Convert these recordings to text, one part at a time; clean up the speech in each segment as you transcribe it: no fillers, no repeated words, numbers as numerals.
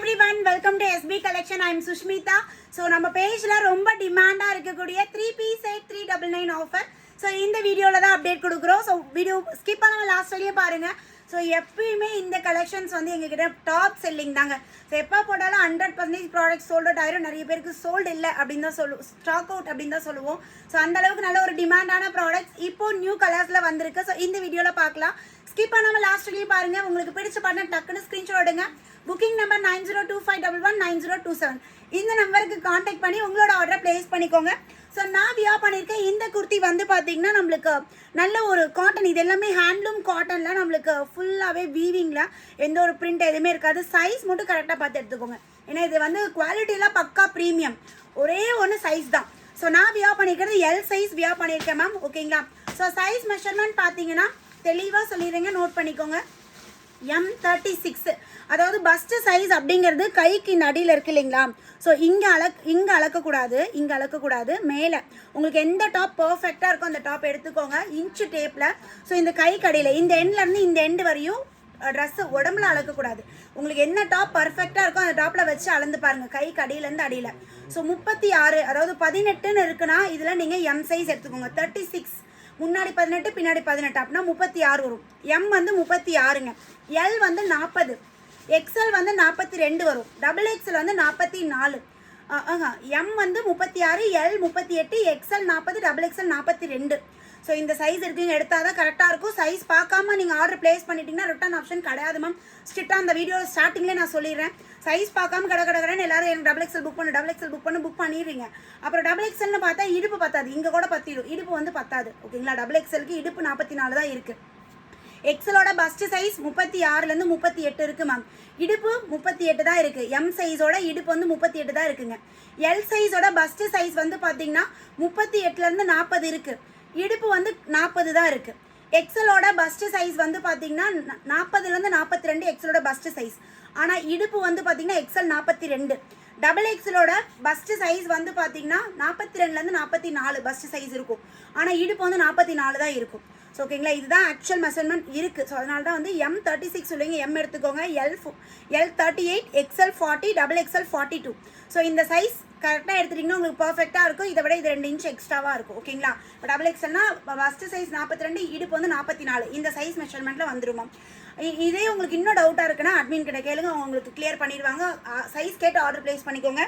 everyone, welcome to SB Collection. I am Sushmita. So நம்ம பேஜ்ல ரொம்ப டிமாண்டா இருக்கக்கூடிய 3 piece set 399 ஆஃபர். ஸோ இந்த வீடியோவில் தான் அப்டேட் கொடுக்குறோம். ஸோ வீடியோ ஸ்கிப் பண்ணாமல் லாஸ்ட் வரையும் பாருங்கள். ஸோ எப்பயுமே இந்த கலெக்ஷன்ஸ் வந்து எங்ககிட்ட டாப் செல்லிங் தாங்க. ஸோ எப்போ போட்டாலும் 100% ப்ராடக்ட் சோல்ட் அவுட் ஆயிரும். நிறைய பேருக்கு சோல்டு இல்லை அப்படின்னு தான் சொல்லுவோம், ஸ்டாக் அவுட் அப்படின்னு தான் சொல்லுவோம். ஸோ அந்தளவுக்கு நல்ல ஒரு டிமாண்டான ப்ராடக்ட்ஸ் இப்போது நியூ கலர்ஸில் வந்திருக்கு. ஸோ இந்த வீடியோவில் பார்க்கலாம். ஸ்கிப் பண்ணாமல் லாஸ்ட் வரையும் பாருங்கள். உங்களுக்கு பிடிச்ச பாருங்க, டக்குன்னு ஸ்க்ரீன்ஷாட் எடுங்க. Booking number 9025119027. இந்த நம்பருக்கு காண்டாக்ட் பண்ணி உங்களோட ஆர்டரை ப்ளேஸ் பண்ணிக்கோங்க. ஸோ நான் வியா பண்ணியிருக்கேன். இந்த குர்த்தி வந்து பார்த்தீங்கன்னா நம்மளுக்கு நல்ல ஒரு காட்டன், இது எல்லாமே ஹேண்ட்லூம் காட்டனில் நம்மளுக்கு ஃபுல்லாகவே வீவிங்கில் எந்த ஒரு பிரிண்ட் எதுவுமே இருக்காது. சைஸ் மட்டும் கரெக்டாக பார்த்து எடுத்துக்கோங்க. ஏன்னா இது வந்து குவாலிட்டிலாம் பக்கா ப்ரீமியம். ஒரே ஒன்று சைஸ் தான். ஸோ நான் வியா பண்ணியிருக்கிறது எல் சைஸ் வியா பண்ணியிருக்கேன் மேம். ஓகேங்களா? ஸோ சைஸ் மெஷர்மெண்ட் பார்த்தீங்கன்னா தெளிவாக சொல்லிடுறேங்க, நோட் பண்ணிக்கோங்க. M36, அதாவது பஸ்ட் சைஸ் அப்படிங்கிறது கைக்கு இந்த அடியில் இருக்குது இல்லைங்களா? ஸோ இங்கே அளக்கக்கூடாது, மேலே உங்களுக்கு எந்த டாப் பர்ஃபெக்டாக இருக்கோ அந்த டாப் எடுத்துக்கோங்க இன்ச்சு டேப்பில். ஸோ இந்த கைக்கு அடியில் இந்த எண்ட்லேருந்து இந்த எண்டு வரையும் ட்ரெஸ்ஸு உடம்புல அளக்கக்கூடாது. உங்களுக்கு என்ன டாப் பர்ஃபெக்டாக இருக்கோ அந்த டாப்பில் வச்சு அளந்து பாருங்கள், கைக்கு அடியிலேருந்து அடியில். ஸோ 36, அதாவது 18ன்னு இருக்குன்னா இதில் நீங்கள் M சைஸ் எடுத்துக்கோங்க. 36 முன்னாடி 18 பின்னாடி 18 அப்படின்னா 36 வரும். M வந்து 36ங்க. L வந்து 40, XL வந்து 42 வரும். XXL வந்து 44. M வந்து 36, L 38, XL 40, XXL 42. ஸோ இந்த சைஸ் இருக்குங்க, எடுத்தால் தான் கரெக்டாக இருக்கும். சைஸ் பார்க்காம நீங்கள் ஆர்டர் ப்ளேஸ் பண்ணிட்டீங்கன்னா ரிட்டர்ன் ஆப்ஷன் கிடையாது மேம். ஸ்ட்ரிக்டாக அந்த வீடியோ ஸ்டார்டிங்லேயே நான் சொல்லிடுறேன். சைஸ் பார்க்காம கடன்னு எல்லாரும் எனக்கு XXL புக் புக் பண்ணிடுறீங்க. அப்புறம் XXLன்னு பார்த்தா இடுப்பு பத்தாது, இங்கே கூட பற்றிடும், இடுப்பு வந்து பத்தாது. ஓகேங்களா? XXLக்கு இடுப்பு 44 தான் இருக்குது. எக்ஸலோட பஸ்ட் சைஸ் 36லேருந்து 38 இருக்குது மேம். இடுப்பு 38 தான் இருக்குது. M சைஸோட இடுப்பு வந்து 38 தான் இருக்குங்க. எல் சைஸோட பஸ்ட் சைஸ் வந்து பார்த்தீங்கன்னா 38லேருந்து 40 இருக்குது. இடுப்பு வந்து 40 தான் இருக்குது. எக்ஸலோட பஸ்ட் சைஸ் வந்து பார்த்தீங்கன்னா 40லேருந்து 42 எக்ஸலோட பஸ்ட் சைஸ். ஆனால் இடுப்பு வந்து பார்த்தீங்கன்னா XL 42. XXLோட பஸ்ட் சைஸ் வந்து பார்த்தீங்கன்னா 42லேருந்து 44 பஸ்ட் சைஸ் இருக்கும். ஆனால் இடுப்பு வந்து 44 தான் இருக்கும். ஸோ ஓகேங்களா? இதுதான் ஆக்சுவல் மெஷர்மெண்ட் இருக்குது. ஸோ அதனால தான் வந்து M36 சொல்லுவீங்க, M எடுத்துக்கோங்க. L 38, XL 40, XXL 42. ஸோ இந்த சைஸ் கரெக்டாக எடுத்துட்டிங்கன்னா உங்களுக்கு பர்ஃபெக்டாக இருக்கும். இதை விட இது 2 இன்ச் எக்ஸ்ட்ராவாக இருக்கும். ஓகேங்களா? இப்போ XXLனா ஃபஸ்ட்டு சைஸ் 42, இடுப்பு வந்து 44. இந்த சைஸ் மெஷர்மெண்ட்டில் வந்துருமா? இதே உங்களுக்கு இன்னும் டவுட்டாக இருக்குன்னா அட்மின் கிட்ட கேளுங்க, உங்களுக்கு கிளியர் பண்ணிடுவாங்க. சைஸ் கேட்டு ஆர்டர் ப்ளேஸ் பண்ணிக்கோங்க.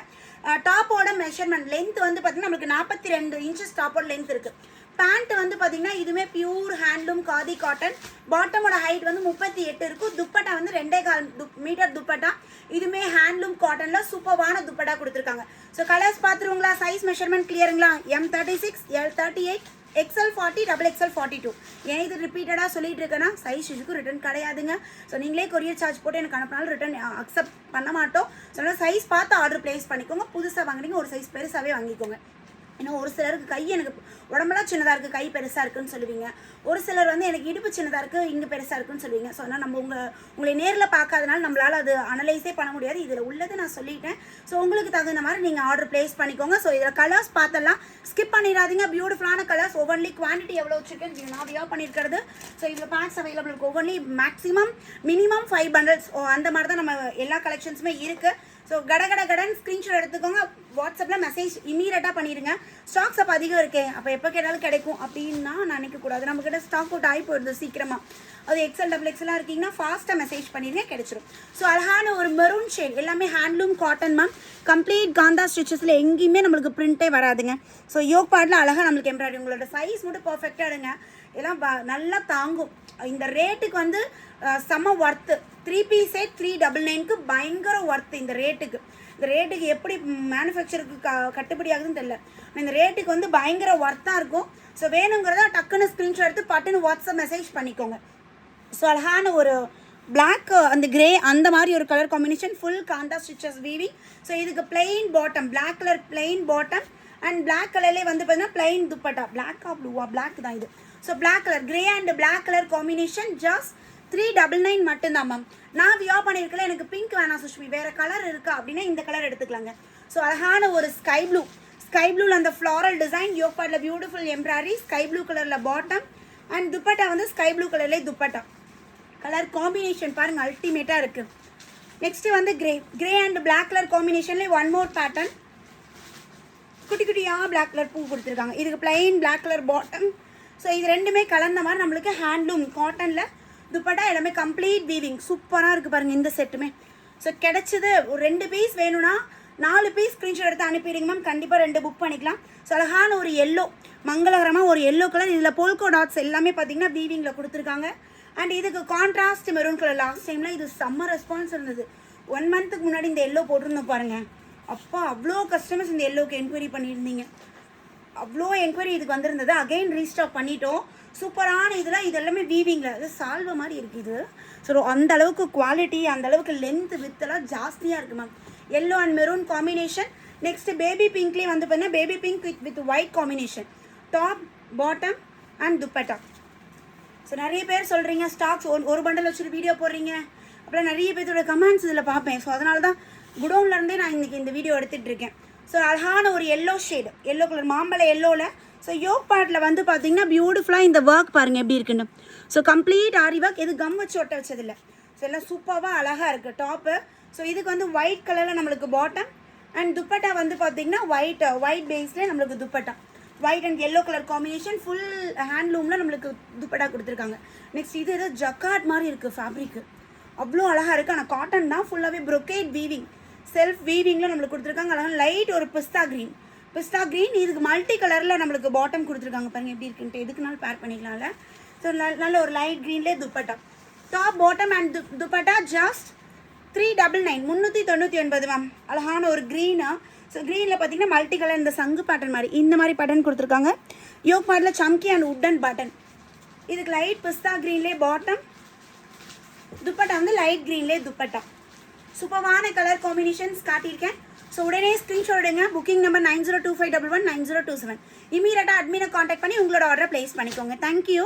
டாப்போட மெஷர்மெண்ட் லென்த் வந்து பார்த்தீங்கன்னா நம்மளுக்கு 42 இன்ச்சஸ் டாப்போட லென்த் இருக்குது. பேண்ட் வந்து பார்த்தீங்கன்னா இதுவுமே பியூர் ஹேண்ட்லூம் காதி காட்டன். பாட்டமோட ஹைட் வந்து 38 இருக்கும். துப்பட்டா வந்து 2.25 மீட்டர் துப்பட்டா. இதுவுமே ஹேண்ட்லூம் காட்டனில் சூப்பர்வான துப்பட்டா கொடுத்துருக்காங்க. ஸோ கலர்ஸ் பார்த்துருவங்களா? சைஸ் மெஷர்மெண்ட் கிளியருங்களா? M36, L 38, XL 40, XXL 42. ஏன் இது ரிப்பீட்டடாக சொல்லிட்டு இருக்கேன்னா சைஸ் இதுக்கு ரிட்டர்ன் கிடையாதுங்க. ஸோ நீங்களே கொரியர் சார்ஜ் போட்டு எனக்கு அனுப்பினாலும் ரிட்டர்ன் அக்செப்ட் பண்ண மாட்டோம். ஸோ அதனால் சைஸ் பார்த்து ஆர்டர் ப்ளேஸ் பண்ணிக்கோங்க. புதுசாக வாங்குறீங்க ஒரு சைஸ் பெருசாகவே வாங்கிக்கோங்க. ஏன்னா ஒரு சிலருக்கு கை எனக்கு உடம்பெல்லாம் சின்னதாக இருக்குது, கை பெருசாக இருக்குன்னு சொல்லுவீங்க. ஒரு சிலர் வந்து எனக்கு இடுப்பு சின்னதாக இருக்குது, இங்கே பெருசாக இருக்குன்னு சொல்லுவீங்க. ஸோ அதனால் நம்ம உங்களை நேரில் பார்க்காதனால நம்மளால் அது அனலைஸே பண்ண முடியாது. இதில் உள்ளது நான் சொல்லிட்டேன். ஸோ உங்களுக்கு தகுந்த மாதிரி நீங்கள் ஆர்டர் ப்ளேஸ் பண்ணிக்கோங்க. ஸோ இதில் கலர்ஸ் பார்த்தலாம், ஸ்கிப் பண்ணிடாதீங்க. பியூட்டிஃபுல்லான கலர்ஸ். ஒவ்வொன்லி குவான்டிட்டி எவ்வளோ வச்சுருக்கேன்னு நான் வியா பண்ணியிருக்கிறது. ஸோ இதில் பேக்ஸ் அவைலபிள் இருக்குது. ஒவ்வொன்லி மேக்ஸிமம் மினிமம் 5 bundles. அந்த மாதிரி தான் நம்ம எல்லா கலெக்ஷன்ஸுமே இருக்குது. ஸோ கடன் ஸ்க்ரீன்ஷாட் எடுத்துக்கோங்க. வாட்ஸ்அப்பில் மெசேஜ் இமீடியட்டாக பண்ணிடுங்க. ஸ்டாக்ஸ் அப்போ அதிகம் இருக்கேன், அப்போ எப்போ கேட்டாலும் கிடைக்கும் அப்படின்னா நினைக்கக்கூடாது. நம்மக்கிட்ட ஸ்டாக் அவுட் ஆகி போயிடுது சீக்கிரமாக. அது XL XXலாம் இருக்கீங்கன்னா ஃபாஸ்ட்டாக மெசேஜ் பண்ணிடுங்க, கிடைச்சிடும். ஸோ அழகான ஒரு மெரூன் ஷேட், எல்லாமே handloom cotton ma'am. Complete kantha ஸ்டிச்சஸில் எங்கேயுமே நம்மளுக்கு பிரிண்ட்டே வராதுங்க. ஸோ யோக் பார்ட்டில் அழகாக நம்மளுக்கு எம்ப்ராய்டரி. உங்களோட சைஸ் மட்டும் பர்ஃபெக்டாக எடுங்க, எல்லாம் நல்லா தாங்கும். இந்த ரேட்டுக்கு வந்து செம்ம ஒர்த்து. 3 piece set 399க்கு பயங்கர ஒர்த்து. இந்த ரேட்டுக்கு எப்படி மேனுஃபேக்சருக்கு கட்டுப்படி ஆகுதுன்னு தெரியல. இந்த ரேட்டுக்கு வந்து பயங்கர ஒர்த்தாக இருக்கும். ஸோ வேணுங்கிறத டக்குன்னு ஸ்க்ரீன்ஷாட் எடுத்து பட்டுன்னு வாட்ஸ்அப் மெசேஜ் பண்ணிக்கோங்க. ஸோ அழகான ஒரு பிளாக் அந்த கிரே அந்த மாதிரி ஒரு colour combination, full kantha stitches weaving. So இதுக்கு plain bottom, black colour plain bottom and black கலர்லேயே வந்து பார்த்தீங்கன்னா பிளெயின் துப்பட்டா. பிளாக்கா ப்ளூவா? பிளாக் தான் இது. So black colour, grey and black colour combination. Just 399 மட்டும்தான் மேம். நான் வியா பண்ணியிருக்கல, எனக்கு பிங்க் வேணாம் சுஷ்மி, வேறு கலர் இருக்கா அப்படின்னா இந்த கலர் எடுத்துக்கலாங்க. ஸோ அழகான ஒரு ஸ்கை ப்ளூவில் அந்த ஃப்ளாரல் டிசைன், யோக் பார்ட்டில் பியூட்டிஃபுல் எம்ப்ராய்டரி, ஸ்கை ப்ளூ கலரில் பாட்டம் அண்ட் துப்பட்டா வந்து ஸ்கை ப்ளூ கலர்லேயே துப்பட்டா. கலர் காம்பினேஷன் பாருங்கள், அல்டிமேட்டாக இருக்குது. நெக்ஸ்ட் வந்து கிரே அண்ட் பிளாக் கலர் காம்பினேஷன்ல ஒன் மோர் பேட்டர்ன். குட்டி குட்டியாக பிளாக் கலர் பூ கொடுத்துருக்காங்க. இதுக்கு plain black colour bottom. So இது ரெண்டுமே கலந்த மாதிரி நம்மளுக்கு ஹேண்ட்லூம் காட்டனில் துப்பட்டா எல்லாமே கம்ப்ளீட் வீவிங் சூப்பராக இருக்குது பாருங்கள் இந்த செட்டுமே. ஸோ கிடச்சிது ஒரு 2 பீஸ் வேணும்னா 4 பீஸ் ஸ்க்ரீன்ஷாட் எடுத்து அனுப்பிடுங்க மேம். கண்டிப்பாக 2 புக் பண்ணிக்கலாம். ஸோ அழகான ஒரு எல்லோ மங்களகரமாக ஒரு எல்லோ கலர். இதில் போல்கோ டாட்ஸ் எல்லாமே பார்த்தீங்கன்னா வீவிங்கில் கொடுத்துருக்காங்க. அண்ட் இதுக்கு கான்ட்ராஸ்ட் மெரூன் கலர். லாஸ்ட் டைமில் இது செம்ம ரெஸ்பான்ஸ் இருந்தது. 1 மந்த்துக்கு முன்னாடி இந்த எல்லோ போட்டிருந்தோம் பாருங்கள். அப்பா அவ்வளோ கஸ்டமர்ஸ் இந்த எல்லோவுக்கு என்கொயரி பண்ணியிருந்தீங்க. அவ்வளோ என்கொயரி இதுக்கு வந்திருந்தது. அகைன் ரீஸ்டாக் பண்ணிட்டோம். சூப்பரான இதில் இது எல்லாமே வீவிங்கில் அது சால்வை மாதிரி இருக்குது இது. ஸோ அந்த அளவுக்கு குவாலிட்டி அந்த அளவுக்கு லென்த் வித்தெல்லாம் ஜாஸ்தியாக இருக்குது ma'am. Yellow and maroon combination. Next baby பிங்க்லேயே வந்து பார்த்தீங்கன்னா baby pink with white combination. Top bottom and dupatta. So நிறைய பேர் சொல்கிறீங்க ஸ்டாக்ஸ் ஒரு பண்டல் வச்சுட்டு வீடியோ போடுறீங்க. அப்புறம் நிறைய பேர்த்தோட கமெண்ட்ஸ் இதில் பார்ப்பேன். ஸோ அதனால தான் குடோன்லேருந்தே நான் இன்றைக்கி இந்த வீடியோ எடுத்துகிட்டு இருக்கேன். ஸோ அழகான ஒரு எல்லோ ஷேடு எல்லோ கலர் மாம்பழ எல்லோவில். ஸோ யோக் பார்ட்டில் வந்து பார்த்தீங்கன்னா பியூட்டிஃபுல்லாக இந்த ஒர்க் பாருங்கள் எப்படி இருக்குன்னு. ஸோ கம்ப்ளீட் ஆரி ஒர்க். இது கம் வச்சு ஒட்ட வச்சதில்லை. ஸோ எல்லாம் சூப்பராக அழகாக இருக்குது டாப்பு. ஸோ இதுக்கு வந்து ஒயிட் கலரில் நம்மளுக்கு பாட்டம் அண்ட் துப்பட்டா வந்து பார்த்தீங்கன்னா ஒயிட் பேஸில் நம்மளுக்கு dupatta white and yellow colour combination. Full ஹேண்ட்லூமில் நம்மளுக்கு துப்பட்டா கொடுத்துருக்காங்க. நெக்ஸ்ட் இது ஏதோ ஜக்கார்ட் மாதிரி இருக்குது ஃபேப்ரிக்கு. அவ்வளோ அழகாக இருக்குது. ஆனால் காட்டன் தான். ஃபுல்லாகவே ப்ரொக்கேட் வீவிங் செல்ஃப் வீவிங்கில் நம்மளுக்கு கொடுத்துருக்காங்க. அழகாக லைட் ஒரு பிஸ்தா க்ரீன். இதுக்கு மல்டி கலரில் நம்மளுக்கு பாட்டம் கொடுத்துருக்காங்க பாருங்கள் எப்படி இருக்குன்ட்டு. எதுக்குனாலும் பேர் பண்ணிக்கலாம்ல. ஸோ நல்ல ஒரு லைட் க்ரீன்லேயே dupatta. Top bottom and dupatta just 399 399 ma'am. அழகான ஒரு க்ரீனாக. ஸோ க்ரீனில் பார்த்தீங்கன்னா மல்டி கலர் இந்த சங்கு பேட்டர்ன் மாதிரி இந்த மாதிரி பேட்டர்ன் கொடுத்துருக்காங்க. யோக் பார்ட்டில் சம்கி அண்ட் உட்டன் பேட்டர்ன். இதுக்கு லைட் பிஸ்தா க்ரீன்லேயே பாட்டம். துப்பட்டா வந்து லைட் க்ரீன்லேயே துப்பட்டா. சூப்பரான கலர் காம்பினேஷன்ஸ் காட்டியிருக்கேன். ஸோ உடனே ஸ்க்ரீன்ஷாட் எடுங்க. Booking number 9025119027. இமீடியட்டாக அட்மினை காண்டாக்ட் பண்ணி உங்களோட ஆர்டரை ப்ளேஸ் பண்ணிக்கோங்க. தேங்க்யூ.